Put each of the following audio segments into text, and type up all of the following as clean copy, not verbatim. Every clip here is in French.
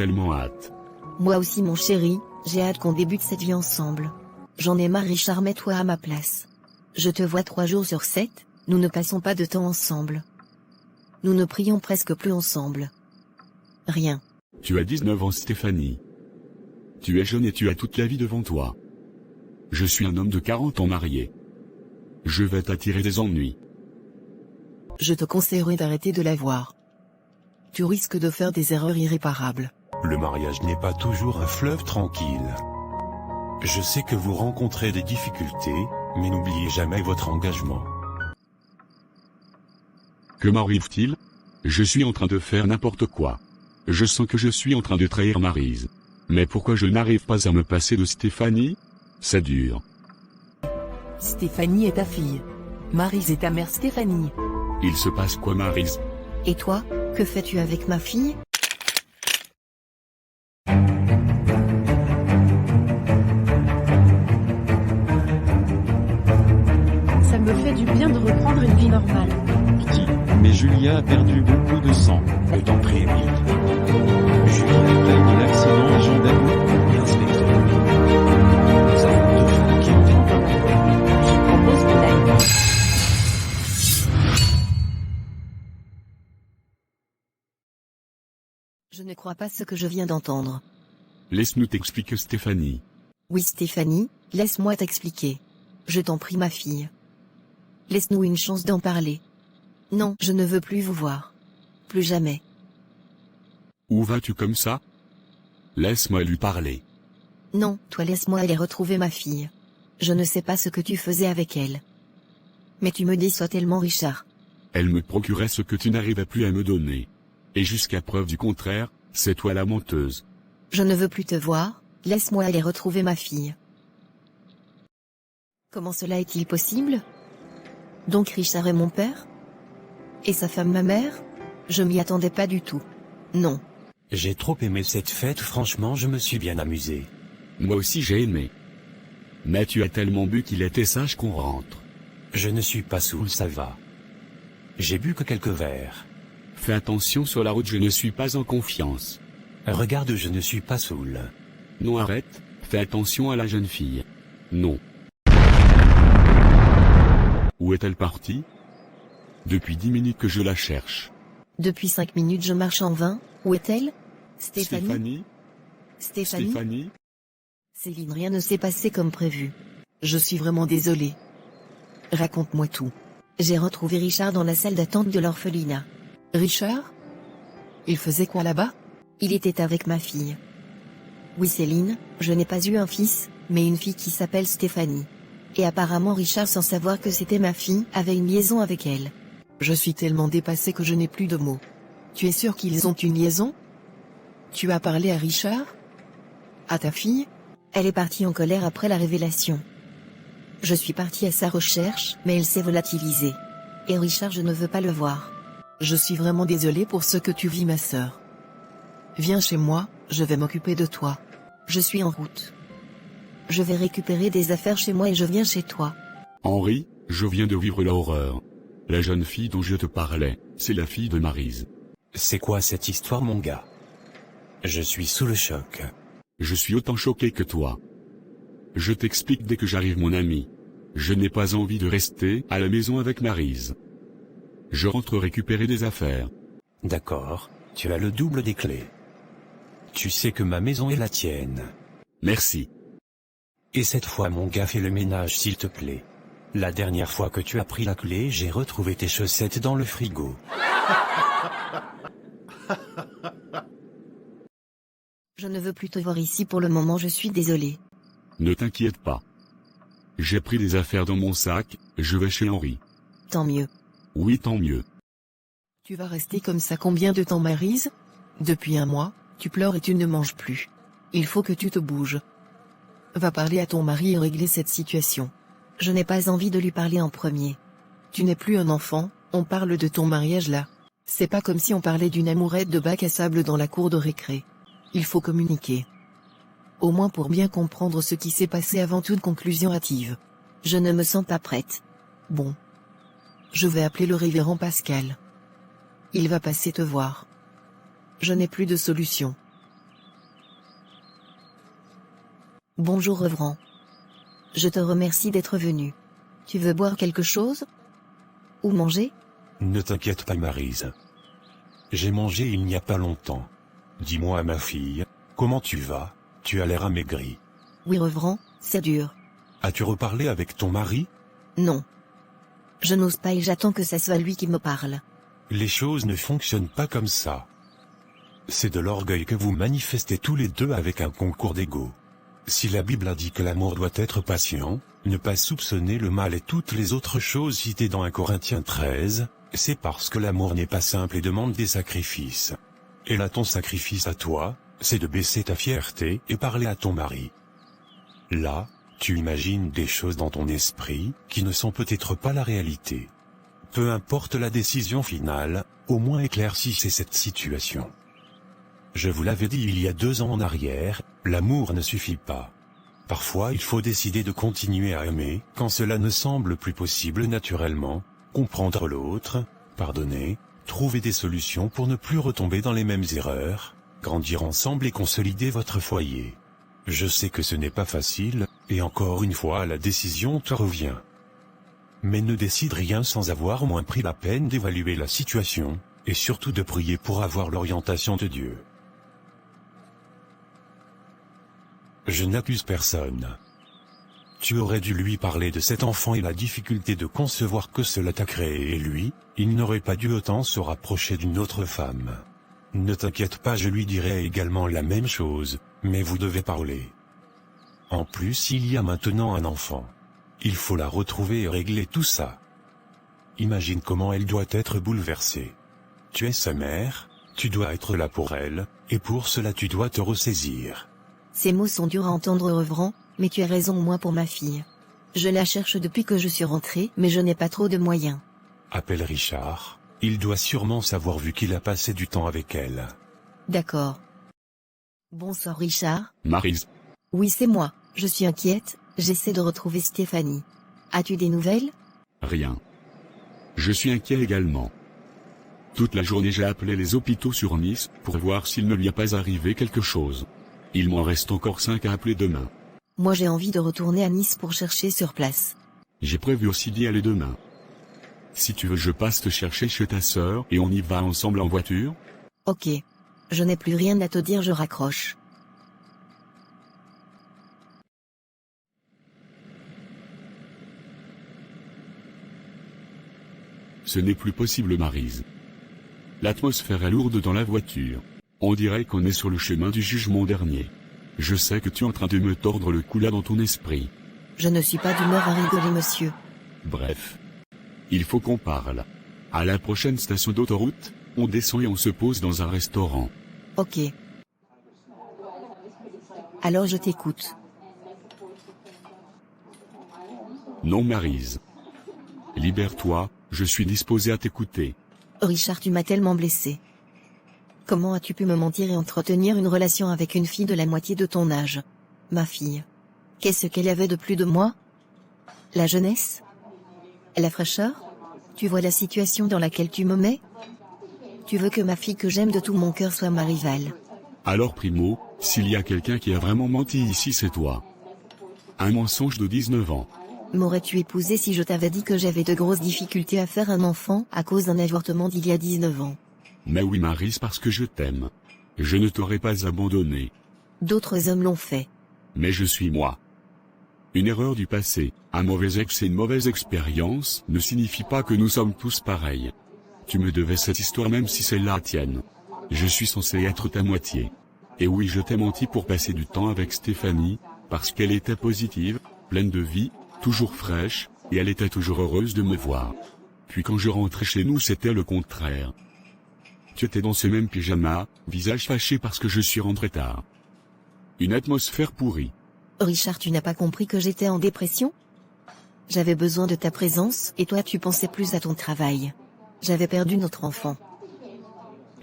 tellement hâte. Moi aussi mon chéri, j'ai hâte qu'on débute cette vie ensemble. J'en ai marre Richard, mets-toi à ma place. Je te vois 3 jours sur 7, nous ne passons pas de temps ensemble. Nous ne prions presque plus ensemble. Rien. Tu as 19 ans Stéphanie. Tu es jeune et tu as toute la vie devant toi. Je suis un homme de 40 ans marié. Je vais t'attirer des ennuis. Je te conseillerais d'arrêter de la voir. Tu risques de faire des erreurs irréparables. Le mariage n'est pas toujours un fleuve tranquille. Je sais que vous rencontrez des difficultés, mais n'oubliez jamais votre engagement. Que m'arrive-t-il? Je suis en train de faire n'importe quoi. Je sens que je suis en train de trahir Maryse. Mais pourquoi je n'arrive pas à me passer de Stéphanie? C'est dur. Stéphanie est ta fille. Maryse est ta mère Stéphanie. Il se passe quoi Maryse? Et toi, que fais-tu avec ma fille? Ça me fait du bien de reprendre une vie normale. Mais Julia a perdu beaucoup de sang. Je t'en prie, Emile. Julia est veille de l'accident et gendarme. Inspecteur. Nous avons 2 femmes qui entrent en commun. Je propose qu'on aille. Je ne crois pas ce que je viens d'entendre. Laisse-nous t'expliquer Stéphanie. Oui Stéphanie, laisse-moi t'expliquer. Je t'en prie ma fille. Laisse-nous une chance d'en parler. Non, je ne veux plus vous voir. Plus jamais. Où vas-tu comme ça? Laisse-moi lui parler. Non, toi laisse-moi aller retrouver ma fille. Je ne sais pas ce que tu faisais avec elle. Mais tu me déçois tellement Richard. Elle me procurait ce que tu n'arrivais plus à me donner. Et jusqu'à preuve du contraire, c'est toi la menteuse. Je ne veux plus te voir, laisse-moi aller retrouver ma fille. Comment cela est-il possible? Donc Richard est mon père? Et sa femme ma mère? Je m'y attendais pas du tout. Non. J'ai trop aimé cette fête, franchement je me suis bien amusé. Moi aussi j'ai aimé. Mais tu as tellement bu qu'il était sage qu'on rentre. Je ne suis pas saoul, ça va. J'ai bu que quelques verres. Fais attention sur la route, je ne suis pas en confiance. Regarde, je ne suis pas saoul. Non arrête, fais attention à la jeune fille. Non. Où est-elle partie? Depuis 10 minutes que je la cherche. Depuis 5 minutes je marche en vain, où est-elle? Stéphanie? Stéphanie? Céline, rien ne s'est passé comme prévu. Je suis vraiment désolée. Raconte-moi tout. J'ai retrouvé Richard dans la salle d'attente de l'orphelinat. Richard? Il faisait quoi là-bas? Il était avec ma fille. Oui Céline, je n'ai pas eu un fils, mais une fille qui s'appelle Stéphanie. Et apparemment Richard, sans savoir que c'était ma fille, avait une liaison avec elle. Je suis tellement dépassée que je n'ai plus de mots. Tu es sûr qu'ils ont une liaison? Tu as parlé à Richard? À ta fille? Elle est partie en colère après la révélation. Je suis partie à sa recherche, mais elle s'est volatilisée. Et Richard, je ne veux pas le voir. Je suis vraiment désolée pour ce que tu vis ma sœur. Viens chez moi, je vais m'occuper de toi. Je suis en route. Je vais récupérer des affaires chez moi et je viens chez toi. Henri, je viens de vivre l'horreur. La jeune fille dont je te parlais, c'est la fille de Maryse. C'est quoi cette histoire, mon gars? Je suis sous le choc. Je suis autant choqué que toi. Je t'explique dès que j'arrive mon ami. Je n'ai pas envie de rester à la maison avec Maryse. Je rentre récupérer des affaires. D'accord, tu as le double des clés. Tu sais que ma maison est la tienne. Merci. Et cette fois mon gars, fais le ménage s'il te plaît. La dernière fois que tu as pris la clé, j'ai retrouvé tes chaussettes dans le frigo. Je ne veux plus te voir ici pour le moment, je suis désolée. Ne t'inquiète pas. J'ai pris des affaires dans mon sac, je vais chez Henri. Tant mieux. Oui, tant mieux. Tu vas rester comme ça combien de temps, Maryse? Depuis 1 mois, tu pleures et tu ne manges plus. Il faut que tu te bouges. Va parler à ton mari et régler cette situation. Je n'ai pas envie de lui parler en premier. Tu n'es plus un enfant, on parle de ton mariage là. C'est pas comme si on parlait d'une amourette de bac à sable dans la cour de récré. Il faut communiquer. Au moins pour bien comprendre ce qui s'est passé avant toute conclusion hâtive. Je ne me sens pas prête. Bon. Je vais appeler le révérend Pascal. Il va passer te voir. Je n'ai plus de solution. Bonjour Revrant. Je te remercie d'être venu. Tu veux boire quelque chose? Ou manger? Ne t'inquiète pas Maryse. J'ai mangé il n'y a pas longtemps. Dis-moi ma fille, comment tu vas? Tu as l'air amaigrie. Oui Revrant, c'est dur. As-tu reparlé avec ton mari? Non. Je n'ose pas et j'attends que ça soit lui qui me parle. Les choses ne fonctionnent pas comme ça. C'est de l'orgueil que vous manifestez tous les deux avec un concours d'ego. Si la Bible a dit que l'amour doit être patient, ne pas soupçonner le mal et toutes les autres choses citées dans 1 Corinthiens 13, c'est parce que l'amour n'est pas simple et demande des sacrifices. Et là ton sacrifice à toi, c'est de baisser ta fierté et parler à ton mari. Là, tu imagines des choses dans ton esprit qui ne sont peut-être pas la réalité. Peu importe la décision finale, au moins éclaircissez cette situation. Je vous l'avais dit il y a 2 ans en arrière, l'amour ne suffit pas. Parfois il faut décider de continuer à aimer quand cela ne semble plus possible naturellement, comprendre l'autre, pardonner, trouver des solutions pour ne plus retomber dans les mêmes erreurs, grandir ensemble et consolider votre foyer. Je sais que ce n'est pas facile, et encore une fois la décision te revient. Mais ne décide rien sans avoir au moins pris la peine d'évaluer la situation, et surtout de prier pour avoir l'orientation de Dieu. Je n'accuse personne. Tu aurais dû lui parler de cet enfant et la difficulté de concevoir que cela t'a créé et lui, il n'aurait pas dû autant se rapprocher d'une autre femme. Ne t'inquiète pas, je lui dirai également la même chose, mais vous devez parler. En plus il y a maintenant un enfant. Il faut la retrouver et régler tout ça. Imagine comment elle doit être bouleversée. Tu es sa mère, tu dois être là pour elle, et pour cela tu dois te ressaisir. Ces mots sont durs à entendre Revrant, mais tu as raison moi pour ma fille. Je la cherche depuis que je suis rentrée, mais je n'ai pas trop de moyens. Appelle Richard, il doit sûrement savoir vu qu'il a passé du temps avec elle. D'accord. Bonsoir Richard. Maryse. Oui c'est moi, je suis inquiète, j'essaie de retrouver Stéphanie. As-tu des nouvelles? Rien. Je suis inquiet également. Toute la journée j'ai appelé les hôpitaux sur Nice pour voir s'il ne lui a pas arrivé quelque chose. Il m'en reste encore 5 à appeler demain. Moi j'ai envie de retourner à Nice pour chercher sur place. J'ai prévu aussi d'y aller demain. Si tu veux je passe te chercher chez ta sœur et on y va ensemble en voiture? Ok. Je n'ai plus rien à te dire, je raccroche. Ce n'est plus possible Maryse. L'atmosphère est lourde dans la voiture. On dirait qu'on est sur le chemin du jugement dernier. Je sais que tu es en train de me tordre le cou là dans ton esprit. Je ne suis pas d'humeur à rigoler monsieur. Bref. Il faut qu'on parle. À la prochaine station d'autoroute, on descend et on se pose dans un restaurant. Ok. Alors je t'écoute. Non Maryse. Libère-toi, je suis disposé à t'écouter. Richard, tu m'as tellement blessé. Comment as-tu pu me mentir et entretenir une relation avec une fille de la moitié de ton âge? Ma fille. Qu'est-ce qu'elle avait de plus de moi? La jeunesse? La fraîcheur? Tu vois la situation dans laquelle tu me mets? Tu veux que ma fille que j'aime de tout mon cœur soit ma rivale. Alors Primo, s'il y a quelqu'un qui a vraiment menti ici c'est toi. Un mensonge de 19 ans. M'aurais-tu épousé si je t'avais dit que j'avais de grosses difficultés à faire un enfant à cause d'un avortement d'il y a 19 ans? Mais oui Maryse parce que je t'aime. Je ne t'aurais pas abandonné. D'autres hommes l'ont fait. Mais je suis moi. Une erreur du passé, un mauvais ex et une mauvaise expérience ne signifie pas que nous sommes tous pareils. Tu me devais cette histoire même si c'est la tienne. Je suis censé être ta moitié. Et oui je t'ai menti pour passer du temps avec Stéphanie, parce qu'elle était positive, pleine de vie, toujours fraîche, et elle était toujours heureuse de me voir. Puis quand je rentrais chez nous c'était le contraire. Tu étais dans ce même pyjama, visage fâché parce que je suis rentré tard. Une atmosphère pourrie. Richard, tu n'as pas compris que j'étais en dépression? J'avais besoin de ta présence, et toi tu pensais plus à ton travail. J'avais perdu notre enfant.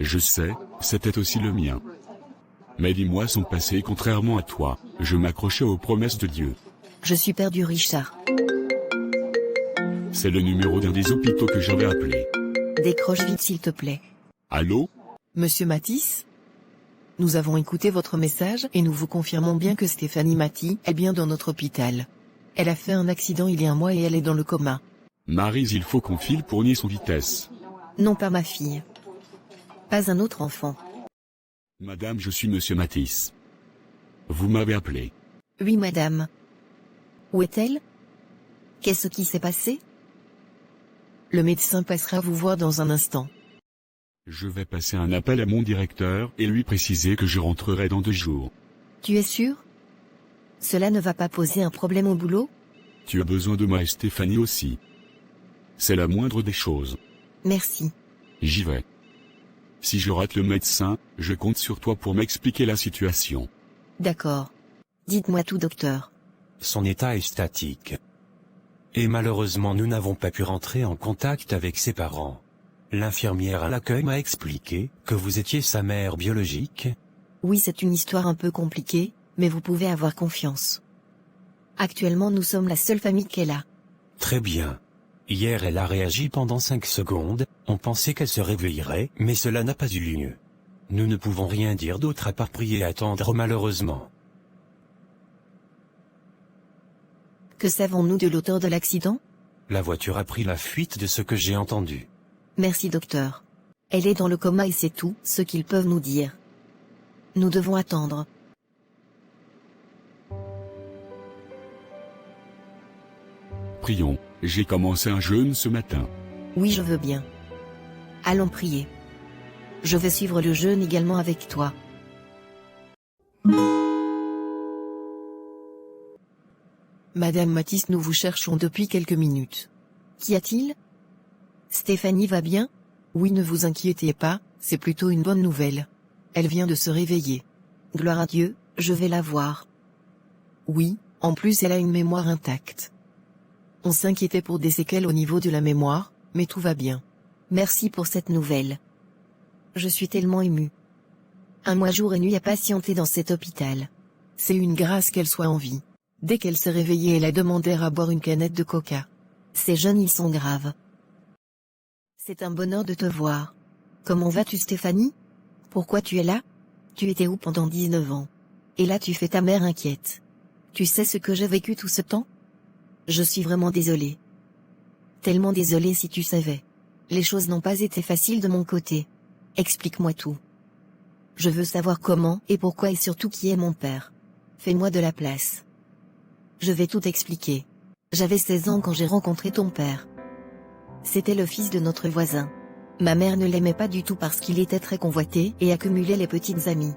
Je sais, c'était aussi le mien. Mais dis-moi son passé, contrairement à toi, je m'accrochais aux promesses de Dieu. Je suis perdu Richard. C'est le numéro d'un des hôpitaux que j'avais appelé. Décroche vite s'il te plaît. Allô? Monsieur Matisse? Nous avons écouté votre message et nous vous confirmons bien que Stéphanie Mathy est bien dans notre hôpital. Elle a fait un accident il y a un mois et elle est dans le coma. Maryse, il faut qu'on file pour nier son vitesse. Non, pas ma fille. Pas un autre enfant. Madame, je suis monsieur Matisse. Vous m'avez appelé. Oui, madame. Où est-elle? Qu'est-ce qui s'est passé? Le médecin passera vous voir dans un instant. Je vais passer un appel à mon directeur et lui préciser que je rentrerai dans 2 jours. Tu es sûr? Cela ne va pas poser un problème au boulot? Tu as besoin de moi et Stéphanie aussi. C'est la moindre des choses. Merci. J'y vais. Si je rate le médecin, je compte sur toi pour m'expliquer la situation. D'accord. Dites-moi tout, docteur. Son état est statique. Et malheureusement nous n'avons pas pu rentrer en contact avec ses parents. L'infirmière à l'accueil m'a expliqué que vous étiez sa mère biologique. Oui, c'est une histoire un peu compliquée, mais vous pouvez avoir confiance. Actuellement, nous sommes la seule famille qu'elle a. Très bien. Hier elle a réagi pendant 5 secondes, on pensait qu'elle se réveillerait, mais cela n'a pas eu lieu. Nous ne pouvons rien dire d'autre à part prier et attendre malheureusement. Que savons-nous de l'auteur de l'accident? La voiture a pris la fuite de ce que j'ai entendu. Merci, docteur. Elle est dans le coma et c'est tout ce qu'ils peuvent nous dire. Nous devons attendre. Prions, j'ai commencé un jeûne ce matin. Oui, je veux bien. Allons prier. Je vais suivre le jeûne également avec toi. Madame Matisse, nous vous cherchons depuis quelques minutes. Qu'y a-t-il? Stéphanie va bien? Oui, ne vous inquiétez pas, c'est plutôt une bonne nouvelle. Elle vient de se réveiller. Gloire à Dieu, je vais la voir. Oui, en plus elle a une mémoire intacte. On s'inquiétait pour des séquelles au niveau de la mémoire, mais tout va bien. Merci pour cette nouvelle. Je suis tellement émue. 1 mois jour et nuit à patienter dans cet hôpital. C'est une grâce qu'elle soit en vie. Dès qu'elle s'est réveillée, elle a demandé à boire une canette de coca. Ces jeunes, ils sont graves. C'est un bonheur de te voir. Comment vas-tu, Stéphanie? Pourquoi tu es là? Tu étais où pendant 19 ans? Et là tu fais ta mère inquiète. Tu sais ce que j'ai vécu tout ce temps? Je suis vraiment désolée. Tellement désolée si tu savais. Les choses n'ont pas été faciles de mon côté. Explique-moi tout. Je veux savoir comment et pourquoi et surtout qui est mon père. Fais-moi de la place. Je vais tout expliquer. J'avais 16 ans quand j'ai rencontré ton père. C'était le fils de notre voisin. Ma mère ne l'aimait pas du tout parce qu'il était très convoité et accumulait les petites amies.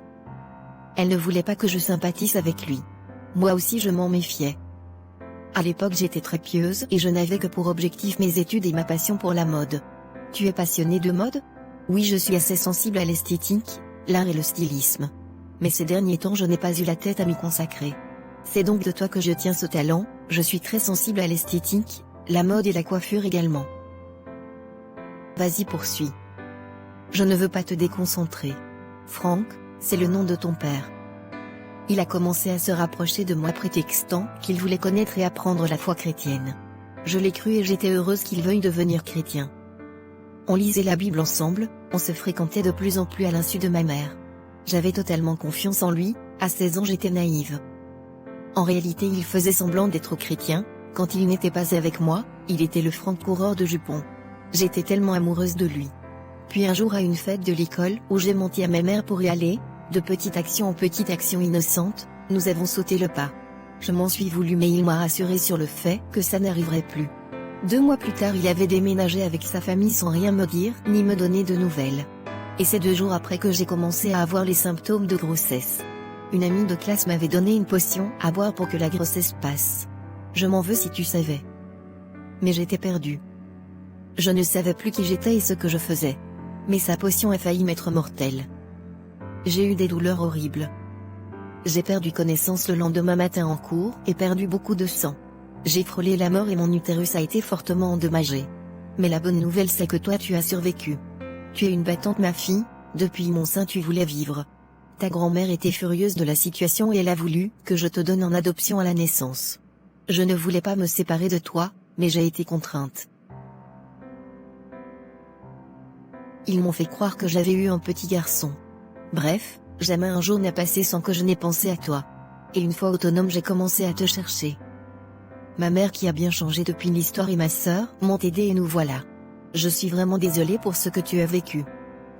Elle ne voulait pas que je sympathise avec lui. Moi aussi je m'en méfiais. À l'époque j'étais très pieuse et je n'avais que pour objectif mes études et ma passion pour la mode. Tu es passionné de mode? Oui, je suis assez sensible à l'esthétique, l'art et le stylisme. Mais ces derniers temps je n'ai pas eu la tête à m'y consacrer. C'est donc de toi que je tiens ce talent, je suis très sensible à l'esthétique, la mode et la coiffure également. Vas-y, poursuis. Je ne veux pas te déconcentrer. Franck, c'est le nom de ton père. Il a commencé à se rapprocher de moi prétextant qu'il voulait connaître et apprendre la foi chrétienne. Je l'ai cru et j'étais heureuse qu'il veuille devenir chrétien. On lisait la Bible ensemble, on se fréquentait de plus en plus à l'insu de ma mère. J'avais totalement confiance en lui, à 16 ans j'étais naïve. En réalité il faisait semblant d'être chrétien, quand il n'était pas avec moi, il était le franc coureur de jupons. J'étais tellement amoureuse de lui. Puis un jour à une fête de l'école où j'ai menti à ma mère pour y aller, de petite action en petite action innocente, nous avons sauté le pas. Je m'en suis voulu mais il m'a rassuré sur le fait que ça n'arriverait plus. 2 mois plus tard il avait déménagé avec sa famille sans rien me dire ni me donner de nouvelles. Et c'est 2 jours après que j'ai commencé à avoir les symptômes de grossesse. Une amie de classe m'avait donné une potion à boire pour que la grossesse passe. Je m'en veux si tu savais. Mais j'étais perdue. Je ne savais plus qui j'étais et ce que je faisais. Mais sa potion a failli m'être mortelle. J'ai eu des douleurs horribles. J'ai perdu connaissance le lendemain matin en cours et perdu beaucoup de sang. J'ai frôlé la mort et mon utérus a été fortement endommagé. Mais la bonne nouvelle c'est que toi tu as survécu. Tu es une battante ma fille, depuis mon sein tu voulais vivre. Ta grand-mère était furieuse de la situation et elle a voulu que je te donne en adoption à la naissance. Je ne voulais pas me séparer de toi, mais j'ai été contrainte. Ils m'ont fait croire que j'avais eu un petit garçon. Bref, Jamais un jour n'a passé sans que je n'ai pensé à toi. Et une fois autonome j'ai commencé à te chercher. Ma mère qui a bien changé depuis l'histoire et ma sœur m'ont aidé et nous voilà. Je suis vraiment désolée pour ce que tu as vécu.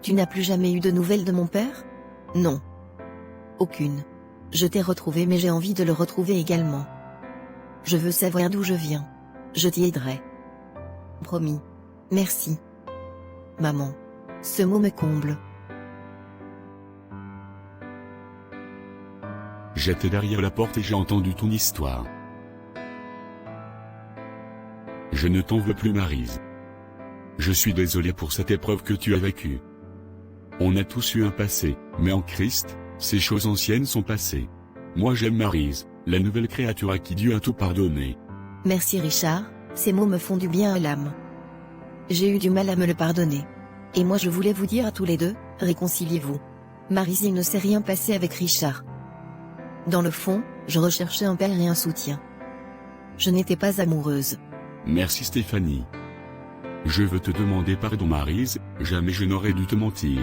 Tu n'as plus jamais eu de nouvelles de mon père? Non. Aucune. Je t'ai retrouvé mais j'ai envie de le retrouver également. Je veux savoir d'où je viens. Je t'y aiderai. Promis. Merci. Maman. Ce mot me comble. J'étais derrière la porte et j'ai entendu ton histoire. Je ne t'en veux plus Maryse. Je suis désolé pour cette épreuve que tu as vécue. On a tous eu un passé, mais en Christ, ces choses anciennes sont passées. Moi j'aime Maryse, la nouvelle créature à qui Dieu a tout pardonné. Merci Richard, ces mots me font du bien à l'âme. J'ai eu du mal à me le pardonner. Et moi je voulais vous dire à tous les deux, réconciliez-vous. Maryse il ne s'est rien passé avec Richard. Dans le fond, je recherchais un père et un soutien. Je n'étais pas amoureuse. Merci Stéphanie. Je veux te demander pardon Maryse, jamais je n'aurais dû te mentir.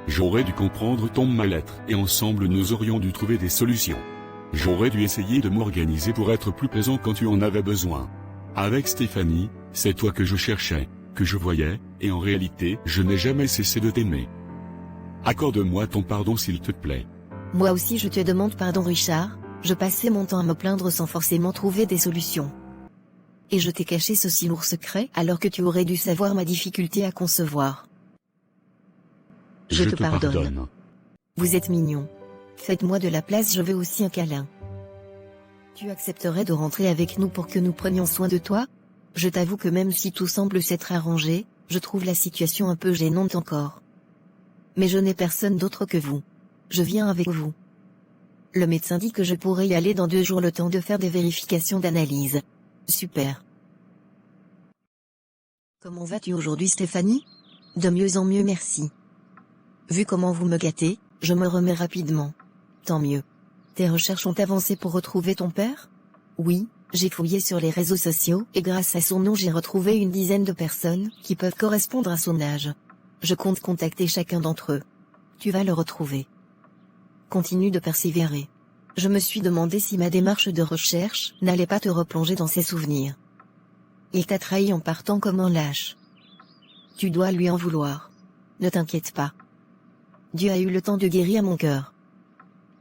J'aurais dû comprendre ton mal-être et ensemble nous aurions dû trouver des solutions. J'aurais dû essayer de m'organiser pour être plus présent quand tu en avais besoin. Avec Stéphanie, c'est toi que je cherchais, que je voyais, et en réalité je n'ai jamais cessé de t'aimer. Accorde-moi ton pardon s'il te plaît. Moi aussi je te demande pardon Richard, je passais mon temps à me plaindre sans forcément trouver des solutions. Et je t'ai caché ce si lourd secret alors que tu aurais dû savoir ma difficulté à concevoir. Je te pardonne. Vous êtes mignon. Faites-moi de la place, je veux aussi un câlin. Tu accepterais de rentrer avec nous pour que nous prenions soin de toi? Je t'avoue que même si tout semble s'être arrangé, je trouve la situation un peu gênante encore. Mais je n'ai personne d'autre que vous. Je viens avec vous. Le médecin dit que je pourrais y aller dans 2 jours le temps de faire des vérifications d'analyse. Super. Comment vas-tu aujourd'hui Stéphanie? De mieux en mieux merci. Vu comment vous me gâtez, je me remets rapidement. Tant mieux. Tes recherches ont avancé pour retrouver ton père? Oui, j'ai fouillé sur les réseaux sociaux et grâce à son nom j'ai retrouvé une dizaine de personnes qui peuvent correspondre à son âge. Je compte contacter chacun d'entre eux. Tu vas le retrouver. Continue de persévérer. Je me suis demandé si ma démarche de recherche n'allait pas te replonger dans ses souvenirs. Il t'a trahi en partant comme un lâche. Tu dois lui en vouloir. Ne t'inquiète pas. Dieu a eu le temps de guérir mon cœur.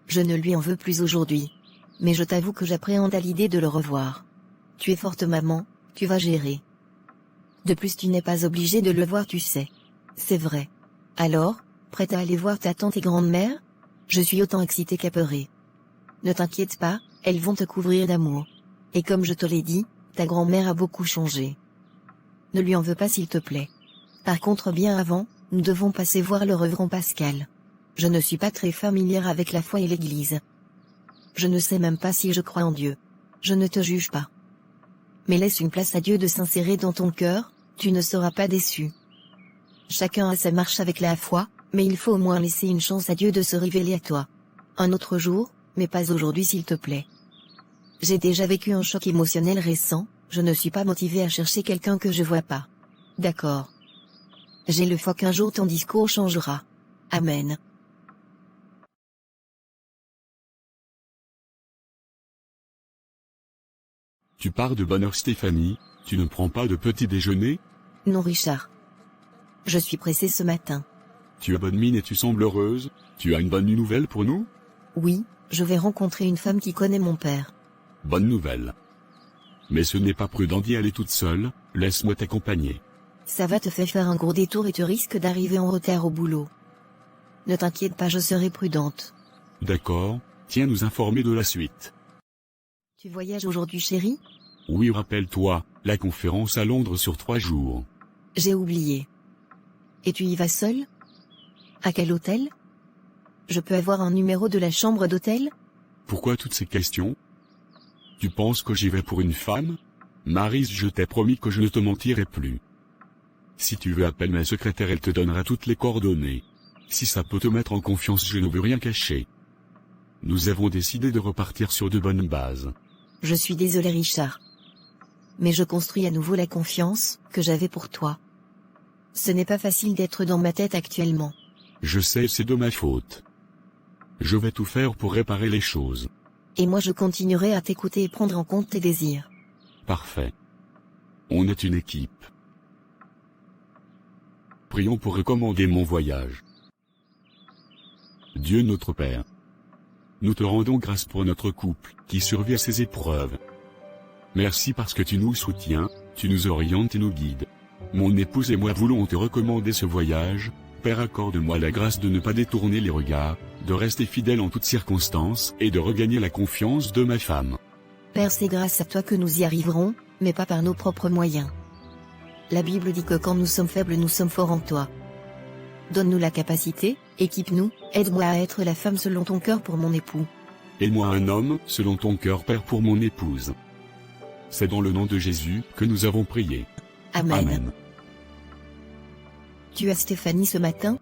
Je ne lui en veux plus aujourd'hui. Mais je t'avoue que j'appréhende à l'idée de le revoir. Tu es forte maman, tu vas gérer. De plus tu n'es pas obligée de le voir tu sais. C'est vrai. Alors, prête à aller voir ta tante et grand-mère? Je suis autant excitée qu'apeurée. Ne t'inquiète pas, elles vont te couvrir d'amour. Et comme je te l'ai dit, ta grand-mère a beaucoup changé. Ne lui en veux pas s'il te plaît. Par contre bien avant, nous devons passer voir le reverend Pascal. Je ne suis pas très familière avec la foi et l'église. Je ne sais même pas si je crois en Dieu. Je ne te juge pas. Mais laisse une place à Dieu de s'insérer dans ton cœur, tu ne seras pas déçu. Chacun a sa marche avec la foi, mais il faut au moins laisser une chance à Dieu de se révéler à toi. Un autre jour, mais pas aujourd'hui s'il te plaît. J'ai déjà vécu un choc émotionnel récent, je ne suis pas motivée à chercher quelqu'un que je vois pas. D'accord. J'ai le foi qu'un jour ton discours changera. Amen. Tu pars de bonne heure Stéphanie, tu ne prends pas de petit déjeuner? Non Richard. Je suis pressée ce matin. Tu as bonne mine et tu sembles heureuse, tu as une bonne nouvelle pour nous? Oui, je vais rencontrer une femme qui connaît mon père. Bonne nouvelle. Mais ce n'est pas prudent d'y aller toute seule, laisse-moi t'accompagner. Ça va te faire un gros détour et tu risques d'arriver en retard au boulot. Ne t'inquiète pas, je serai prudente. D'accord, tiens nous informer de la suite. Tu voyages aujourd'hui chérie? Oui rappelle-toi, la conférence à Londres sur 3 jours. J'ai oublié. Et tu y vas seul? À quel hôtel? Je peux avoir un numéro de la chambre d'hôtel? Pourquoi toutes ces questions? Tu penses que j'y vais pour une femme? Maryse, je t'ai promis que je ne te mentirai plus. Si tu veux appelle ma secrétaire, elle te donnera toutes les coordonnées. Si ça peut te mettre en confiance, je ne veux rien cacher. Nous avons décidé de repartir sur de bonnes bases. Je suis désolé Richard. Mais je construis à nouveau la confiance que j'avais pour toi. Ce n'est pas facile d'être dans ma tête actuellement. Je sais, c'est de ma faute. Je vais tout faire pour réparer les choses. Et moi je continuerai à t'écouter et prendre en compte tes désirs. Parfait. On est une équipe. Prions pour recommander mon voyage. Dieu notre Père. Nous te rendons grâce pour notre couple, qui survit à ces épreuves. Merci parce que tu nous soutiens, tu nous orientes et nous guides. Mon épouse et moi voulons te recommander ce voyage. Père, accorde-moi la grâce de ne pas détourner les regards, de rester fidèle en toutes circonstances et de regagner la confiance de ma femme. Père, c'est grâce à toi que nous y arriverons, mais pas par nos propres moyens. La Bible dit que quand nous sommes faibles, nous sommes forts en toi. Donne-nous la capacité, équipe-nous, aide-moi à être la femme selon ton cœur pour mon époux. Et-moi un homme, selon ton cœur, Père, pour mon épouse. C'est dans le nom de Jésus que nous avons prié. Amen. Amen. Tu as Stéphanie ce matin?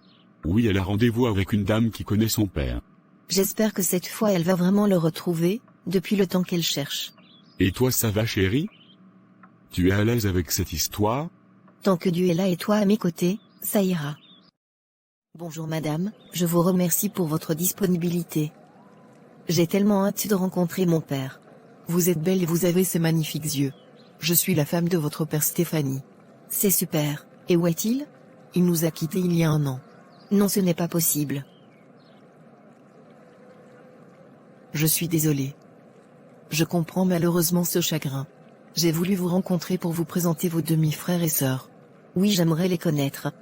Oui, elle a rendez-vous avec une dame qui connaît son père. J'espère que cette fois elle va vraiment le retrouver, depuis le temps qu'elle cherche. Et toi, ça va, chérie? Tu es à l'aise avec cette histoire? Tant que Dieu est là et toi à mes côtés, ça ira. Bonjour madame, je vous remercie pour votre disponibilité. J'ai tellement hâte de rencontrer mon père. Vous êtes belle et vous avez ces magnifiques yeux. Je suis la femme de votre père Stéphanie. C'est super. Et où est-il? Il nous a quittés il y a 1 an. Non, ce n'est pas possible. Je suis désolée. Je comprends malheureusement ce chagrin. J'ai voulu vous rencontrer pour vous présenter vos demi-frères et sœurs. Oui, j'aimerais les connaître.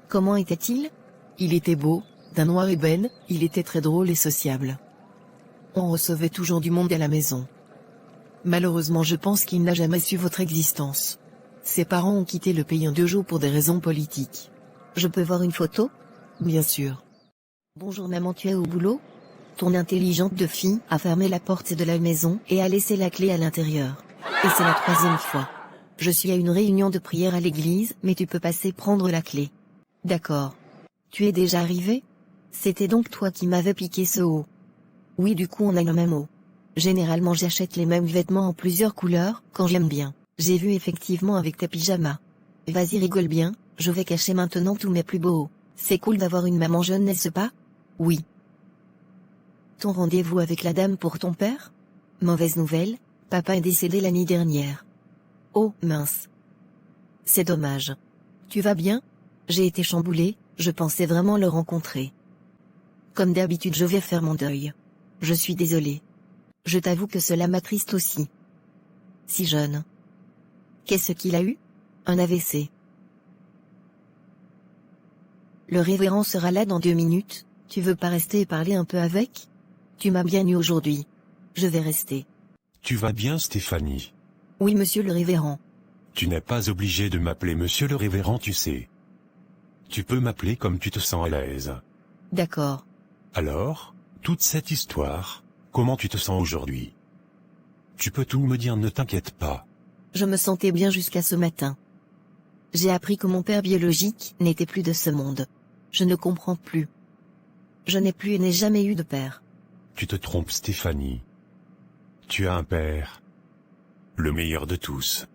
Comment était-il? Il était beau, d'un noir ébène, il était très drôle et sociable. On recevait toujours du monde à la maison. Malheureusement, je pense qu'il n'a jamais su votre existence. Ses parents ont quitté le pays en 2 jours pour des raisons politiques. Je peux voir une photo? Bien sûr. Bonjour maman, tu es au boulot? Ton intelligente de fille a fermé la porte de la maison et a laissé la clé à l'intérieur. Et c'est la 3e fois. Je suis à une réunion de prière à l'église, mais tu peux passer prendre la clé. D'accord. Tu es déjà arrivé? C'était donc toi qui m'avais piqué ce haut. Oui, du coup on a le même haut. Généralement j'achète les mêmes vêtements en plusieurs couleurs, quand j'aime bien. J'ai vu effectivement avec tes pyjamas. Vas-y, rigole bien, je vais cacher maintenant tous mes plus beaux hauts. C'est cool d'avoir une maman jeune, n'est-ce pas? Oui. Ton rendez-vous avec la dame pour ton père? Mauvaise nouvelle, papa est décédé l'année dernière. Oh, mince. C'est dommage. Tu vas bien? J'ai été chamboulée, je pensais vraiment le rencontrer. Comme d'habitude, je vais faire mon deuil. Je suis désolée. Je t'avoue que cela m'attriste aussi. Si jeune. Qu'est-ce qu'il a eu? Un AVC. Le révérend sera là dans 2 minutes, tu veux pas rester et parler un peu avec? Tu m'as bien eu aujourd'hui. Je vais rester. Tu vas bien, Stéphanie? Oui, monsieur le révérend. Tu n'es pas obligé de m'appeler monsieur le révérend, tu sais. Tu peux m'appeler comme tu te sens à l'aise. D'accord. Alors, toute cette histoire, comment tu te sens aujourd'hui? Tu peux tout me dire, ne t'inquiète pas. Je me sentais bien jusqu'à ce matin. J'ai appris que mon père biologique n'était plus de ce monde. Je ne comprends plus. Je n'ai plus et n'ai jamais eu de père. Tu te trompes, Stéphanie. Tu as un père. Le meilleur de tous.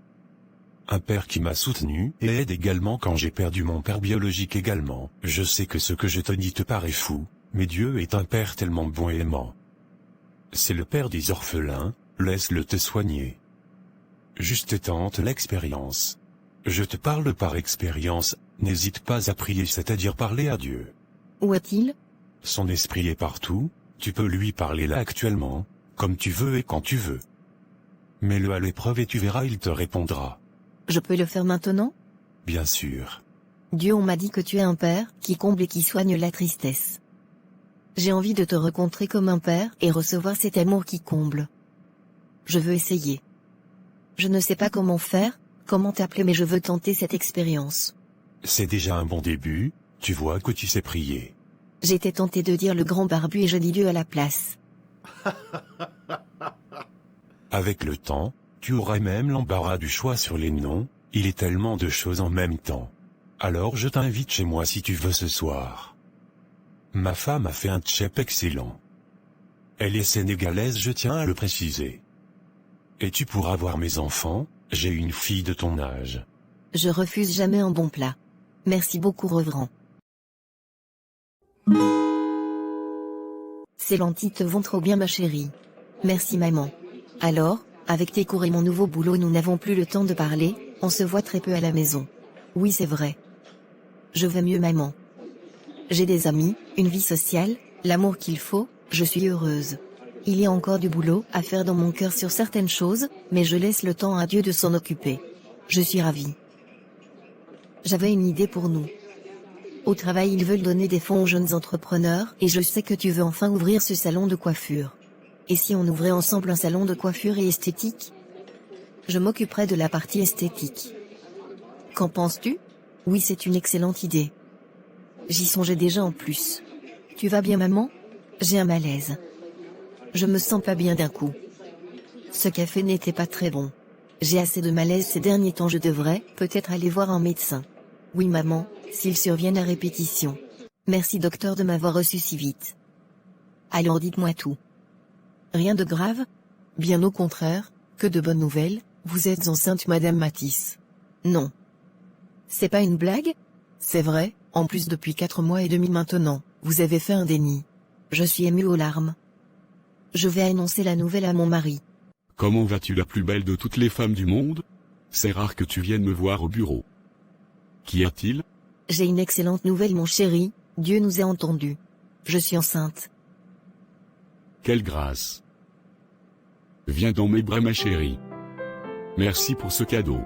Un père qui m'a soutenu et aide également quand j'ai perdu mon père biologique également. Je sais que ce que je te dis te paraît fou, mais Dieu est un père tellement bon et aimant. C'est le père des orphelins, laisse-le te soigner. Juste tente l'expérience. Je te parle par expérience, n'hésite pas à prier, c'est-à-dire parler à Dieu. Où est-il? Son esprit est partout, tu peux lui parler là actuellement, comme tu veux et quand tu veux. Mets-le à l'épreuve et tu verras, il te répondra. Je peux le faire maintenant? Bien sûr. Dieu, on m'a dit que tu es un père qui comble et qui soigne la tristesse. J'ai envie de te rencontrer comme un père et recevoir cet amour qui comble. Je veux essayer. Je ne sais pas comment faire, comment t'appeler, mais je veux tenter cette expérience. C'est déjà un bon début, tu vois que tu sais prier. J'étais tentée de dire le grand barbu et je dis Dieu à la place. Avec le temps, tu auras même l'embarras du choix sur les noms, il est tellement de choses en même temps. Alors je t'invite chez moi si tu veux ce soir. Ma femme a fait un tchèp excellent. Elle est sénégalaise, je tiens à le préciser. Et tu pourras voir mes enfants, j'ai une fille de ton âge. Je refuse jamais un bon plat. Merci beaucoup, révérend. Ces lentilles te vont trop bien ma chérie. Merci maman. Alors, avec tes cours et mon nouveau boulot nous n'avons plus le temps de parler, on se voit très peu à la maison. Oui c'est vrai. Je vais mieux maman. J'ai des amis, une vie sociale, l'amour qu'il faut, je suis heureuse. Il y a encore du boulot à faire dans mon cœur sur certaines choses, mais je laisse le temps à Dieu de s'en occuper. Je suis ravie. J'avais une idée pour nous. Au travail ils veulent donner des fonds aux jeunes entrepreneurs et je sais que tu veux enfin ouvrir ce salon de coiffure. Et si on ouvrait ensemble un salon de coiffure et esthétique? Je m'occuperai de la partie esthétique. Qu'en penses-tu? Oui c'est une excellente idée. J'y songeais déjà en plus. Tu vas bien maman? J'ai un malaise. Je me sens pas bien d'un coup. Ce café n'était pas très bon. J'ai assez de malaise ces derniers temps je devrais peut-être aller voir un médecin. Oui maman, s'il survient à répétition. Merci docteur de m'avoir reçu si vite. Alors dites-moi tout. Rien de grave? Bien au contraire, que de bonnes nouvelles, vous êtes enceinte madame Matisse. Non. C'est pas une blague? C'est vrai, en plus depuis 4 mois et demi maintenant, vous avez fait un déni. Je suis émue aux larmes. Je vais annoncer la nouvelle à mon mari. Comment vas-tu la plus belle de toutes les femmes du monde? C'est rare que tu viennes me voir au bureau. Qu'y a-t-il? J'ai une excellente nouvelle mon chéri, Dieu nous a entendus. Je suis enceinte. Quelle grâce. Viens dans mes bras ma chérie. Merci pour ce cadeau.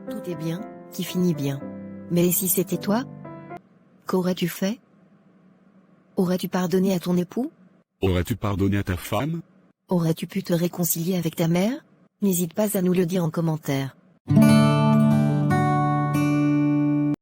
Tout est bien, qui finit bien. Mais et si c'était toi? Qu'aurais-tu fait? Aurais-tu pardonné à ton époux? Aurais-tu pardonné à ta femme? Aurais-tu pu te réconcilier avec ta mère? N'hésite pas à nous le dire en commentaire.